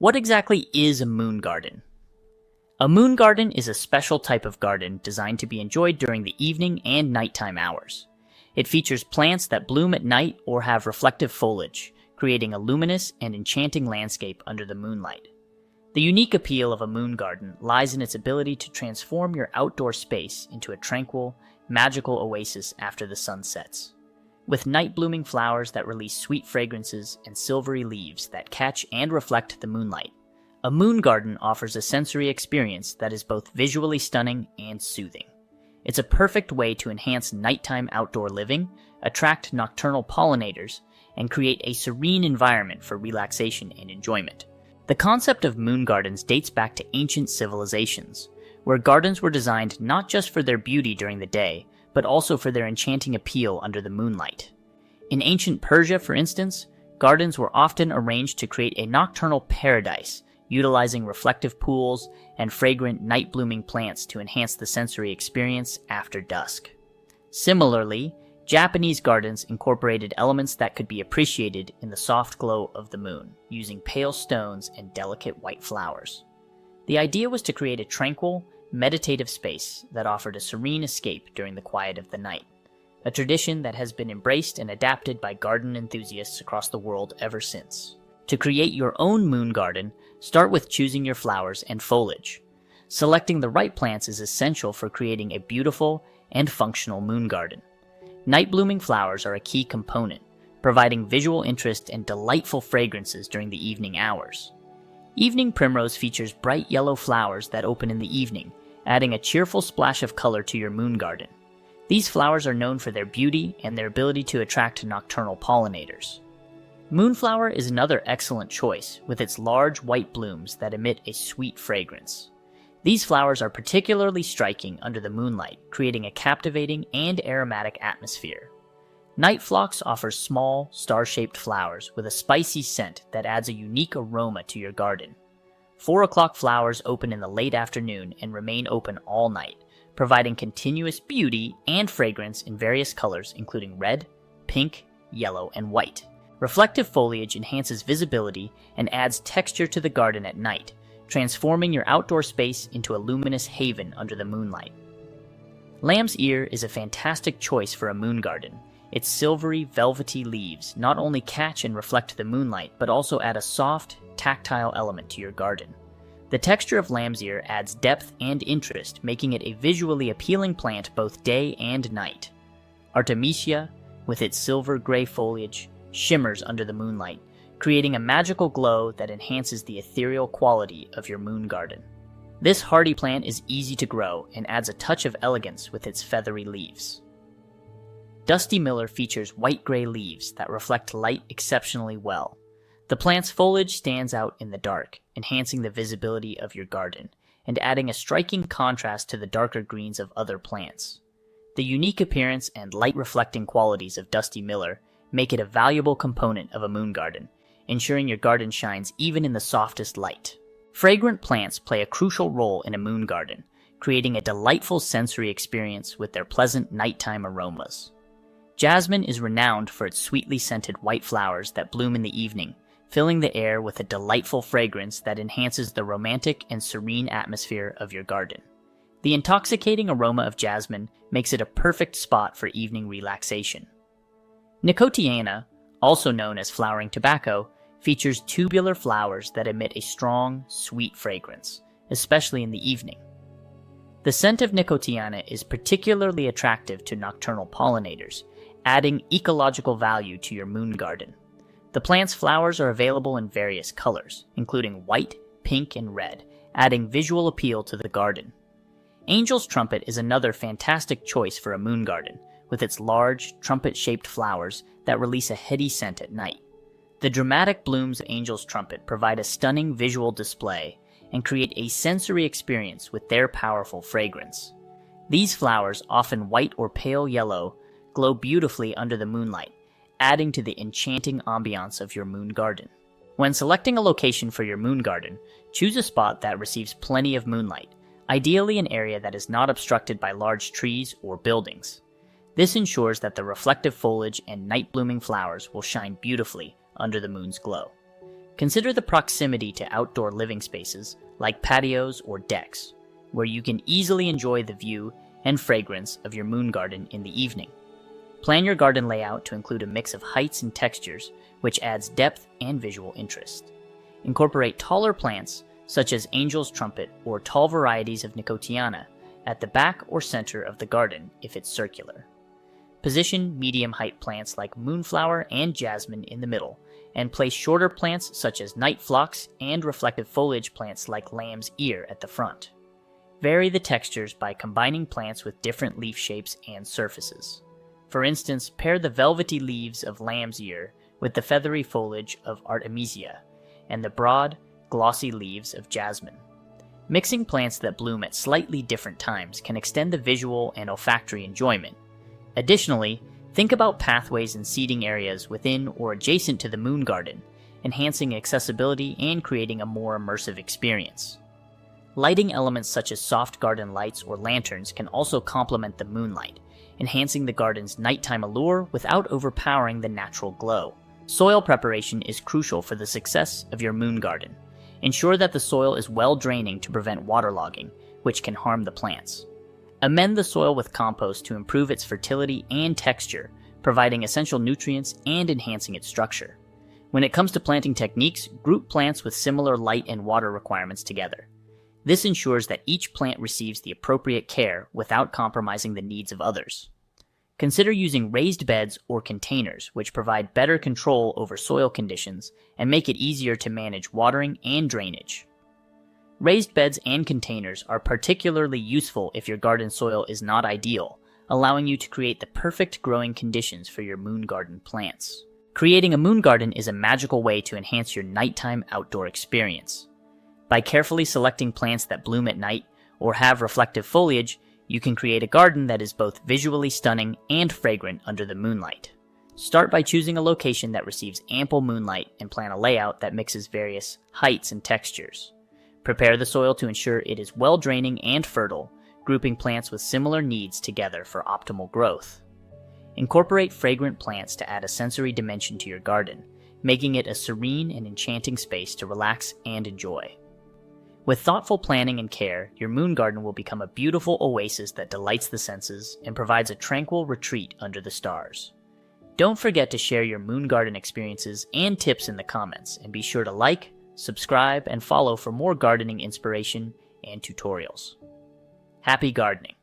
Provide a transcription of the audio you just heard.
What exactly is a moon garden? A moon garden is a special type of garden designed to be enjoyed during the evening and nighttime hours. It features plants that bloom at night or have reflective foliage, creating a luminous and enchanting landscape under the moonlight. The unique appeal of a moon garden lies in its ability to transform your outdoor space into a tranquil, magical oasis after the sun sets. With night-blooming flowers that release sweet fragrances and silvery leaves that catch and reflect the moonlight, a moon garden offers a sensory experience that is both visually stunning and soothing. It's a perfect way to enhance nighttime outdoor living, attract nocturnal pollinators, and create a serene environment for relaxation and enjoyment. The concept of moon gardens dates back to ancient civilizations, where gardens were designed not just for their beauty during the day, but also for their enchanting appeal under the moonlight. In ancient Persia, for instance, gardens were often arranged to create a nocturnal paradise, utilizing reflective pools and fragrant night-blooming plants to enhance the sensory experience after dusk. Similarly, Japanese gardens incorporated elements that could be appreciated in the soft glow of the moon, using pale stones and delicate white flowers. The idea was to create a tranquil, meditative space that offered a serene escape during the quiet of the night, a tradition that has been embraced and adapted by garden enthusiasts across the world ever since. To create your own moon garden, start with choosing your flowers and foliage. Selecting the right plants is essential for creating a beautiful and functional moon garden. Night-blooming flowers are a key component, providing visual interest and delightful fragrances during the evening hours. Evening primrose features bright yellow flowers that open in the evening, adding a cheerful splash of color to your moon garden. These flowers are known for their beauty and their ability to attract nocturnal pollinators. Moonflower is another excellent choice, with its large white blooms that emit a sweet fragrance. These flowers are particularly striking under the moonlight, creating a captivating and aromatic atmosphere. Night phlox offers small, star-shaped flowers with a spicy scent that adds a unique aroma to your garden. 4 o'clock flowers open in the late afternoon and remain open all night, providing continuous beauty and fragrance in various colors including red, pink, yellow, and white. Reflective foliage enhances visibility and adds texture to the garden at night, transforming your outdoor space into a luminous haven under the moonlight. Lamb's ear is a fantastic choice for a moon garden. Its silvery, velvety leaves not only catch and reflect the moonlight, but also add a soft, tactile element to your garden. The texture of lamb's ear adds depth and interest, making it a visually appealing plant both day and night. Artemisia, with its silver-gray foliage, shimmers under the moonlight, creating a magical glow that enhances the ethereal quality of your moon garden. This hardy plant is easy to grow and adds a touch of elegance with its feathery leaves. Dusty Miller features white-gray leaves that reflect light exceptionally well. The plant's foliage stands out in the dark, enhancing the visibility of your garden, and adding a striking contrast to the darker greens of other plants. The unique appearance and light-reflecting qualities of Dusty Miller make it a valuable component of a moon garden, ensuring your garden shines even in the softest light. Fragrant plants play a crucial role in a moon garden, creating a delightful sensory experience with their pleasant nighttime aromas. Jasmine is renowned for its sweetly scented white flowers that bloom in the evening, filling the air with a delightful fragrance that enhances the romantic and serene atmosphere of your garden. The intoxicating aroma of jasmine makes it a perfect spot for evening relaxation. Nicotiana, also known as flowering tobacco, features tubular flowers that emit a strong, sweet fragrance, especially in the evening. The scent of Nicotiana is particularly attractive to nocturnal pollinators, adding ecological value to your moon garden. The plant's flowers are available in various colors, including white, pink, and red, adding visual appeal to the garden. Angel's trumpet is another fantastic choice for a moon garden, with its large, trumpet-shaped flowers that release a heady scent at night. The dramatic blooms of Angel's trumpet provide a stunning visual display and create a sensory experience with their powerful fragrance. These flowers, often white or pale yellow, glow beautifully under the moonlight, adding to the enchanting ambiance of your moon garden. When selecting a location for your moon garden, choose a spot that receives plenty of moonlight, ideally an area that is not obstructed by large trees or buildings. This ensures that the reflective foliage and night-blooming flowers will shine beautifully under the moon's glow. Consider the proximity to outdoor living spaces like patios or decks, where you can easily enjoy the view and fragrance of your moon garden in the evening. Plan your garden layout to include a mix of heights and textures, which adds depth and visual interest. Incorporate taller plants, such as angel's trumpet or tall varieties of nicotiana, at the back or center of the garden if it's circular. Position medium-height plants like moonflower and jasmine in the middle, and place shorter plants such as night phlox and reflective foliage plants like lamb's ear at the front. Vary the textures by combining plants with different leaf shapes and surfaces. For instance, pair the velvety leaves of lamb's ear with the feathery foliage of artemisia and the broad, glossy leaves of jasmine. Mixing plants that bloom at slightly different times can extend the visual and olfactory enjoyment. Additionally, think about pathways and seating areas within or adjacent to the moon garden, enhancing accessibility and creating a more immersive experience. Lighting elements such as soft garden lights or lanterns can also complement the moonlight, enhancing the garden's nighttime allure without overpowering the natural glow. Soil preparation is crucial for the success of your moon garden. Ensure that the soil is well draining to prevent waterlogging, which can harm the plants. Amend the soil with compost to improve its fertility and texture, providing essential nutrients and enhancing its structure. When it comes to planting techniques, group plants with similar light and water requirements together. This ensures that each plant receives the appropriate care without compromising the needs of others. Consider using raised beds or containers, which provide better control over soil conditions and make it easier to manage watering and drainage. Raised beds and containers are particularly useful if your garden soil is not ideal, allowing you to create the perfect growing conditions for your moon garden plants. Creating a moon garden is a magical way to enhance your nighttime outdoor experience. By carefully selecting plants that bloom at night or have reflective foliage, you can create a garden that is both visually stunning and fragrant under the moonlight. Start by choosing a location that receives ample moonlight and plan a layout that mixes various heights and textures. Prepare the soil to ensure it is well draining and fertile, grouping plants with similar needs together for optimal growth. Incorporate fragrant plants to add a sensory dimension to your garden, making it a serene and enchanting space to relax and enjoy. With thoughtful planning and care, your moon garden will become a beautiful oasis that delights the senses and provides a tranquil retreat under the stars. Don't forget to share your moon garden experiences and tips in the comments, and be sure to like, subscribe, and follow for more gardening inspiration and tutorials. Happy gardening!